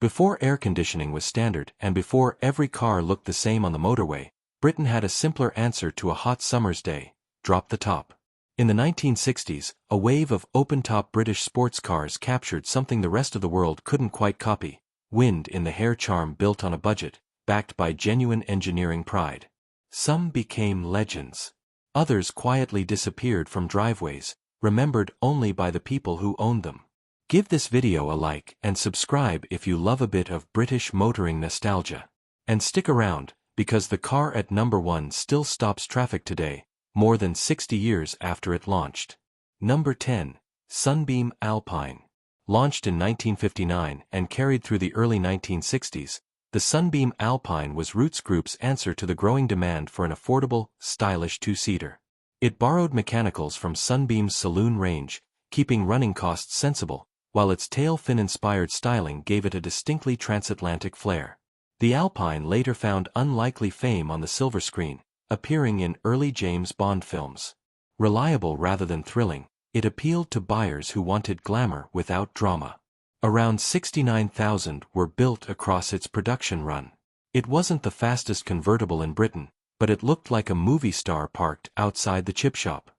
Before air conditioning was standard and before every car looked the same on the motorway, Britain had a simpler answer to a hot summer's day: drop the top. In the 1960s, a wave of open-top British sports cars captured something the rest of the world couldn't quite copy: wind in the hair charm built on a budget, backed by genuine engineering pride. Some became legends. Others quietly disappeared from driveways, remembered only by the people who owned them. Give this video a like and subscribe if you love a bit of British motoring nostalgia. And stick around, because the car at number 1 still stops traffic today, more than 60 years after it launched. Number 10. Sunbeam Alpine. Launched in 1959 and carried through the early 1960s, the Sunbeam Alpine was Roots Group's answer to the growing demand for an affordable, stylish two-seater. It borrowed mechanicals from Sunbeam's saloon range, keeping running costs sensible, while its tail fin-inspired styling gave it a distinctly transatlantic flair. The Alpine later found unlikely fame on the silver screen, appearing in early James Bond films. Reliable rather than thrilling, it appealed to buyers who wanted glamour without drama. Around 69,000 were built across its production run. It wasn't the fastest convertible in Britain, but it looked like a movie star parked outside the chip shop.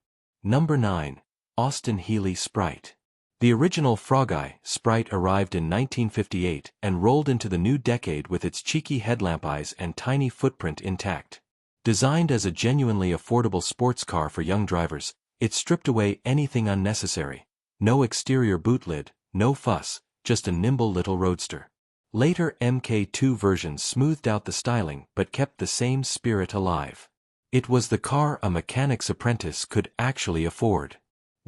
Number 9. Austin Healey Sprite. The original Frog Eye Sprite arrived in 1958 and rolled into the new decade with its cheeky headlamp eyes and tiny footprint intact. Designed as a genuinely affordable sports car for young drivers, it stripped away anything unnecessary. No exterior boot lid, no fuss, just a nimble little roadster. Later MK2 versions smoothed out the styling but kept the same spirit alive. It was the car a mechanic's apprentice could actually afford.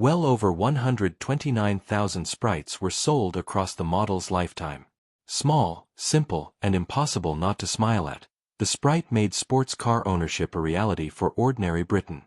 Well over 129,000 Sprites were sold across the model's lifetime. Small, simple, and impossible not to smile at, the Sprite made sports car ownership a reality for ordinary Britain.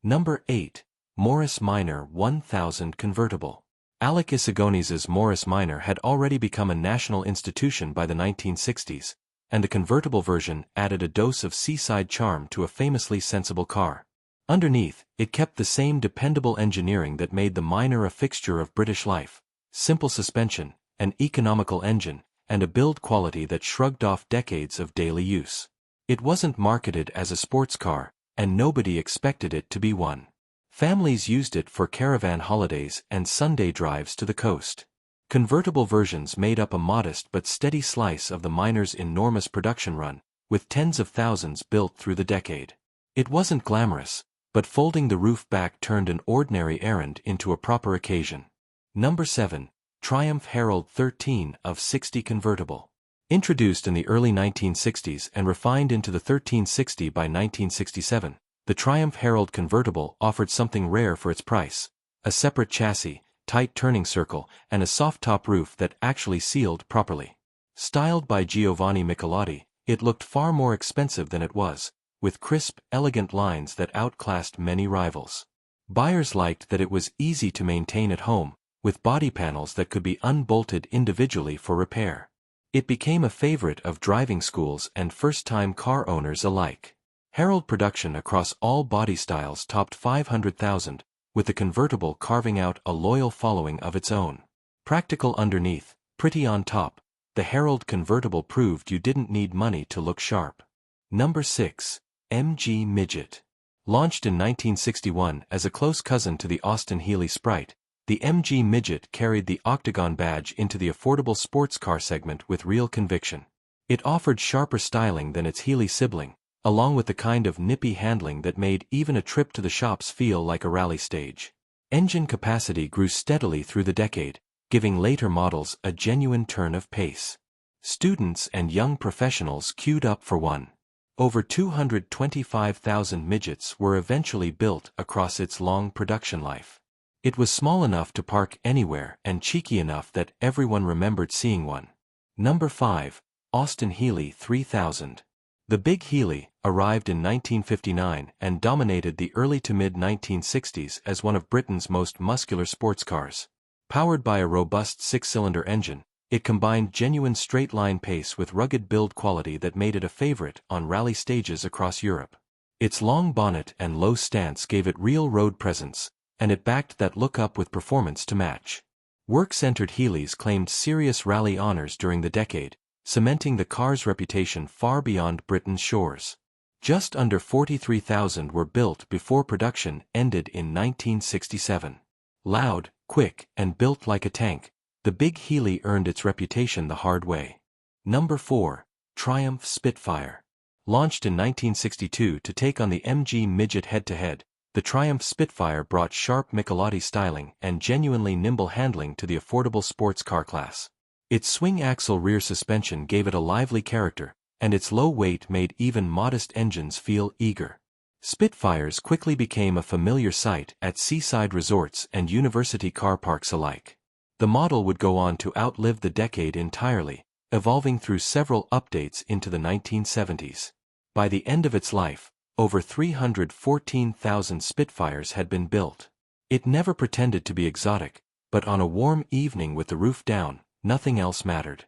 Number 8. Morris Minor 1000 Convertible. Alec Isagonis's Morris Minor had already become a national institution by the 1960s, and the convertible version added a dose of seaside charm to a famously sensible car. Underneath, it kept the same dependable engineering that made the Minor a fixture of British life: simple suspension, an economical engine, and a build quality that shrugged off decades of daily use. It wasn't marketed as a sports car, and nobody expected it to be one. Families used it for caravan holidays and Sunday drives to the coast. Convertible versions made up a modest but steady slice of the Minor's enormous production run, with tens of thousands built through the decade. It wasn't glamorous, but folding the roof back turned an ordinary errand into a proper occasion. Number 7. Triumph Herald 13 of 60 Convertible. Introduced in the early 1960s and refined into the 1360 by 1967, the Triumph Herald convertible offered something rare for its price: a separate chassis, tight turning circle, and a soft top roof that actually sealed properly. Styled by Giovanni Michelotti, it looked far more expensive than it was, with crisp, elegant lines that outclassed many rivals. Buyers liked that it was easy to maintain at home, with body panels that could be unbolted individually for repair. It became a favorite of driving schools and first-time car owners alike. Herald production across all body styles topped 500,000, with the convertible carving out a loyal following of its own. Practical underneath, pretty on top, the Herald convertible proved you didn't need money to look sharp. Number 6. MG Midget. Launched in 1961 as a close cousin to the Austin Healey Sprite, the MG Midget carried the octagon badge into the affordable sports car segment with real conviction. It offered sharper styling than its Healey sibling, along with the kind of nippy handling that made even a trip to the shops feel like a rally stage. Engine capacity grew steadily through the decade, giving later models a genuine turn of pace. Students and young professionals queued up for one. Over 225,000 Midgets were eventually built across its long production life. It was small enough to park anywhere and cheeky enough that everyone remembered seeing one. Number 5. Austin Healey 3000. The Big Healey arrived in 1959 and dominated the early to mid-1960s as one of Britain's most muscular sports cars. Powered by a robust six-cylinder engine, it combined genuine straight-line pace with rugged build quality that made it a favorite on rally stages across Europe. Its long bonnet and low stance gave it real road presence, and it backed that look up with performance to match. Work-centered Healeys claimed serious rally honors during the decade, cementing the car's reputation far beyond Britain's shores. Just under 43,000 were built before production ended in 1967. Loud, quick, and built like a tank, the big Healey earned its reputation the hard way. Number 4. Triumph Spitfire. Launched in 1962 to take on the MG Midget head-to-head, the Triumph Spitfire brought sharp Michelotti styling and genuinely nimble handling to the affordable sports car class. Its swing-axle rear suspension gave it a lively character, and its low weight made even modest engines feel eager. Spitfires quickly became a familiar sight at seaside resorts and university car parks alike. The model would go on to outlive the decade entirely, evolving through several updates into the 1970s. By the end of its life, over 314,000 Spitfires had been built. It never pretended to be exotic, but on a warm evening with the roof down, nothing else mattered.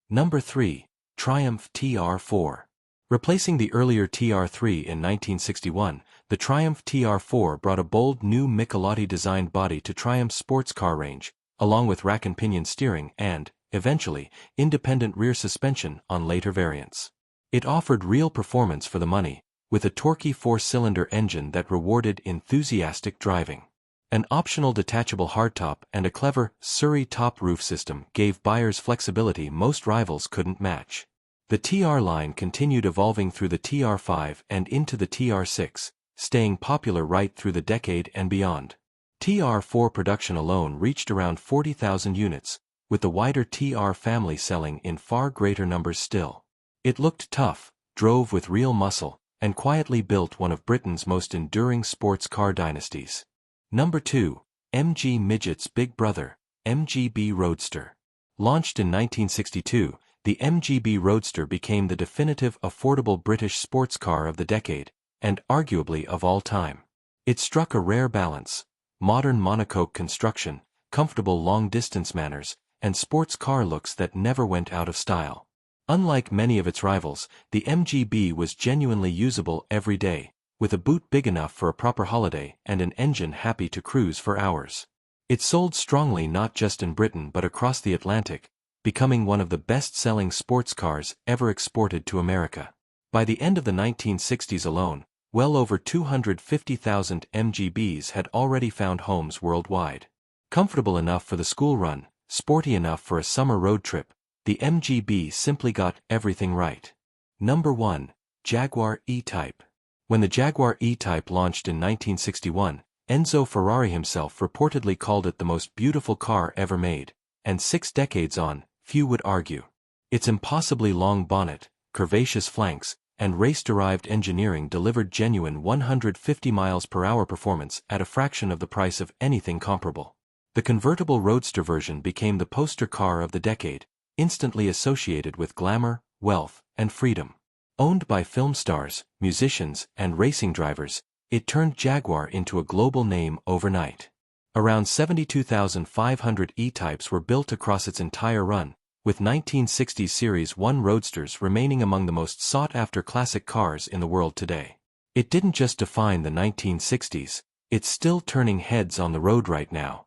Number 3. Triumph TR4. Replacing the earlier TR3 in 1961, the Triumph TR4 brought a bold new Michelotti-designed body to Triumph's sports car range, along with rack and pinion steering and, eventually, independent rear suspension on later variants. It offered real performance for the money, with a torquey 4-cylinder engine that rewarded enthusiastic driving. An optional detachable hardtop and a clever Surrey top roof system gave buyers flexibility most rivals couldn't match. The TR line continued evolving through the TR5 and into the TR6, staying popular right through the decade and beyond. TR4 production alone reached around 40,000 units, with the wider TR family selling in far greater numbers still. It looked tough, drove with real muscle, and quietly built one of Britain's most enduring sports car dynasties. Number 2. MG Midget's big brother, MGB Roadster. Launched in 1962, the MGB Roadster became the definitive affordable British sports car of the decade, and arguably of all time. It struck a rare balance: modern monocoque construction, comfortable long-distance manners, and sports car looks that never went out of style. Unlike many of its rivals, the MGB was genuinely usable every day, with a boot big enough for a proper holiday and an engine happy to cruise for hours. It sold strongly not just in Britain but across the Atlantic, becoming one of the best-selling sports cars ever exported to America. By the end of the 1960s alone, well over 250,000 MGBs had already found homes worldwide. Comfortable enough for the school run, sporty enough for a summer road trip, the MGB simply got everything right. Number 1. Jaguar E-Type. When the Jaguar E-Type launched in 1961, Enzo Ferrari himself reportedly called it the most beautiful car ever made, and 6 decades on, few would argue. Its impossibly long bonnet, curvaceous flanks, and race-derived engineering delivered genuine 150 mph performance at a fraction of the price of anything comparable. The convertible roadster version became the poster car of the decade, instantly associated with glamour, wealth, and freedom. Owned by film stars, musicians, and racing drivers, it turned Jaguar into a global name overnight. Around 72,500 E-Types were built across its entire run, with 1960s Series 1 Roadsters remaining among the most sought-after classic cars in the world today. It didn't just define the 1960s, it's still turning heads on the road right now.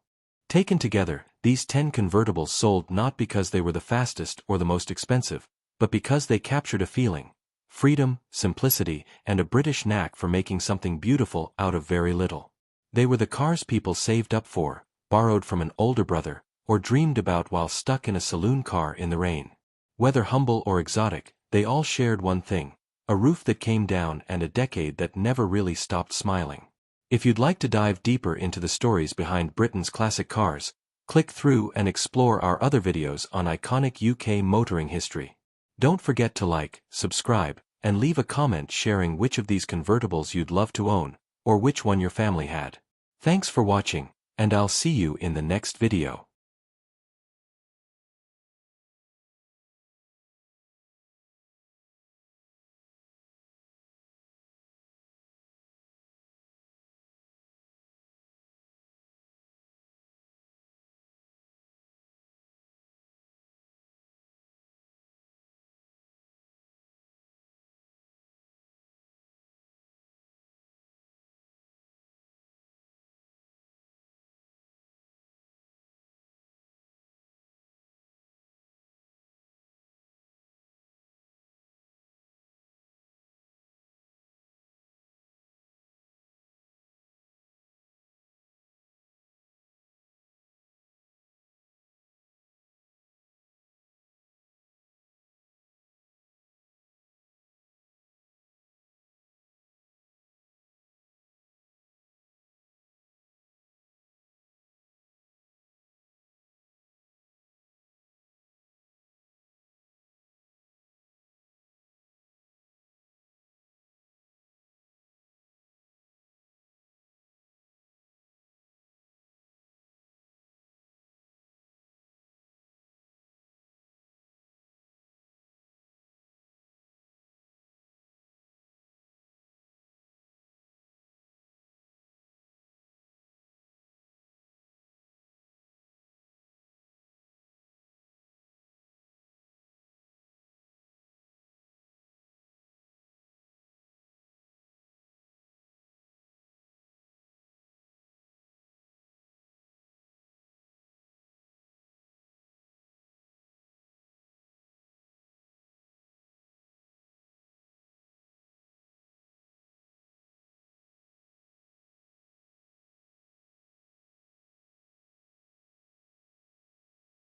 Taken together, these 10 convertibles sold not because they were the fastest or the most expensive, but because they captured a feeling: freedom, simplicity, and a British knack for making something beautiful out of very little. They were the cars people saved up for, borrowed from an older brother, or dreamed about while stuck in a saloon car in the rain. Whether humble or exotic, they all shared one thing: a roof that came down and a decade that never really stopped smiling. If you'd like to dive deeper into the stories behind Britain's classic cars, click through and explore our other videos on iconic UK motoring history. Don't forget to like, subscribe, and leave a comment sharing which of these convertibles you'd love to own, or which one your family had. Thanks for watching, and I'll see you in the next video.